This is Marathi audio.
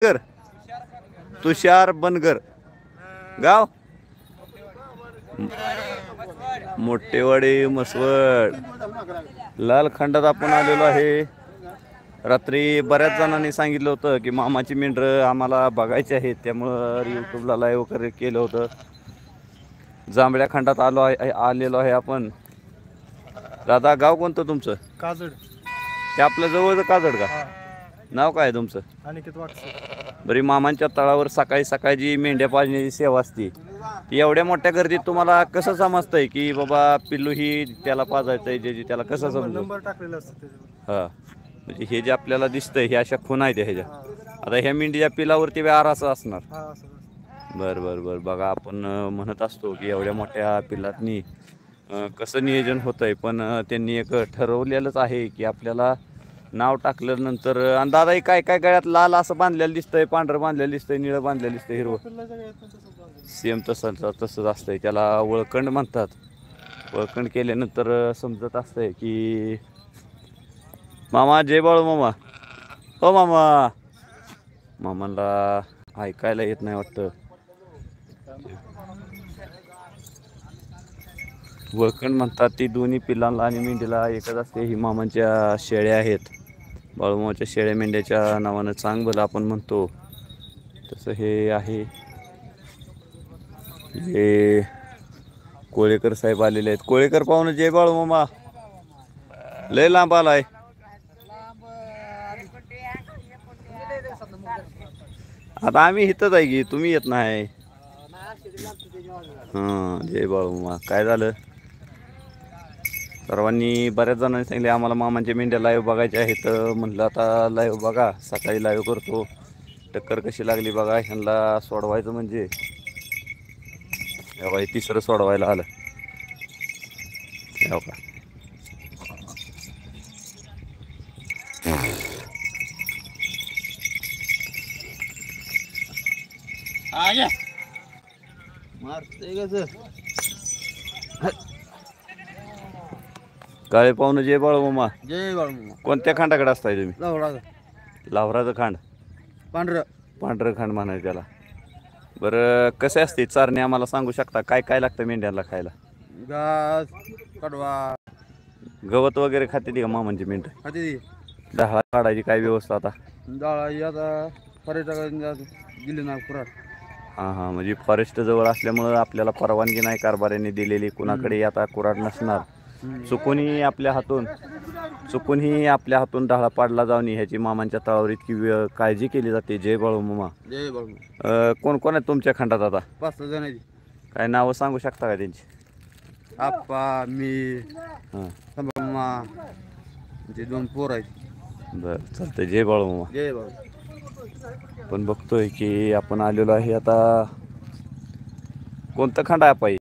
कर तुषार बनगर गाव मोठेवाडी मसवड लाल खंडात आपण आलेलो आहे. रात्री बऱ्याच जणांनी सांगितलं होतं की मामाची मेंढरं आम्हाला बघायची आहेत, त्यामुळं यूट्यूबला लाईव्ह वगैरे केलं होतं. जांभळ्या खंडात आलेलो आहे आपण. दादा गाव कोणतं तुमचं? काजड. ते आपल्या जवळचं काजड का? नाव काय तुमचं? अनिकेत वाकसे. बरी मामांच्या तळावर सकाळी सकाळी जी मेंढ्या पाजण्याची सेवा असते ती एवढ्या मोठ्या गर्दीत तुम्हाला कसं समजतंय की बाबा पिल्लू ही त्याला पाजायचंय जे त्याला कसं समजतं? नंबर टाकलेला असतो त्याच्यावर. हा म्हणजे हे जे आपल्याला दिसतंय हे अशा खूण आहेत ह्याच्या. आता ह्या मेंढीच्या पिलावरती आरासं असणार. बर बर बर बघा आपण म्हणत असतो की एवढ्या मोठ्या पिल्लातनी कसं नियोजन होतंय, पण त्यांनी एक ठरवलेलंच आहे की आपल्याला नाव टाकल्यानंतर. आणि दादा हे काय काय गळ्यात लाल असं बांधलेलं दिसतंय, पांढरं बांधलेलं दिसतंय, निळं बांधलेलं दिसतंय, हिरवं सेम तसंच असतंय. त्याला वळकंड म्हणतात. वळकंड केल्यानंतर समजत असतंय की मामा जय बाळू मामा. हो मामा. मामाला ऐकायला येत नाही वाटतं. वळकंड म्हणतात ती दोन्ही पिल्लांना आणि मेंढीला एकच असते. ही मामांच्या शेळ्या आहेत. बाळूमामाच्या शेळ्या मेंढ्याच्या नावानं चांगलं आपण म्हणतो तसं हे आहे. हे कोळेकर साहेब आलेले आहेत. कोळेकर पाहुणे जय बाळू मामा. लय लांब आलाय. आता आम्ही इथंच आहे की तुम्ही येत नाही. हां जय बाळू मामा. काय झालं? सर्वांनी बऱ्याच जणांनी सांगितले आम्हाला मामांच्या मेंढ्या लाईव्ह बघायच्या आहेत. म्हटलं आता लाईव्ह बघा, सकाळी लाईव्ह करतो. टक्कर कशी लागली बघा. ह्यांना सोडवायचं म्हणजे हे तिसरं सोडवायला आलं. हो का काळे पाहुणे जय बाळू मामा. जय बाळू मामा. कोणत्या खांडाकडे असताय तुम्ही? लावडा. लावराचं खांड. पांढरं खांड म्हणायचं त्याला. बरं कसे असते चारणे आम्हाला सांगू शकता? काय काय लागतं मेंढ्याला खायला? घास, कडवा, गवत वगैरे खाते ती का मामांची मेंढर? खाते. दहा काढायची काय व्यवस्था आता? डाळ आता पर्यटकांना दिली ना पुरात. हां हां म्हणजे फॉरेस्ट जवळ असल्यामुळं आपल्याला परवानगी नाही कारभाऱ्यांनी दिलेली. कुणाकडे आता कुराड नसणार. चुकूनही आपल्या हातून डाळा पाडला जाऊन ह्याची मामांच्या तळावर इतकी काळजी केली जाते. जय बाळू मामा. जय बाळू. कोण कोण आहेत तुमच्या खंडात आता? 5-6 जण आहेत. काय नावं सांगू शकता का त्यांची? आप्पा, मी, हां मामा, ते 2 पोर आहेत. बरं चालतंय. जय बाळू मामा. जय बाळू. पण बघतोय की आपण आलेलो आहे आता. कोणतं खंड आहे पाहिजे?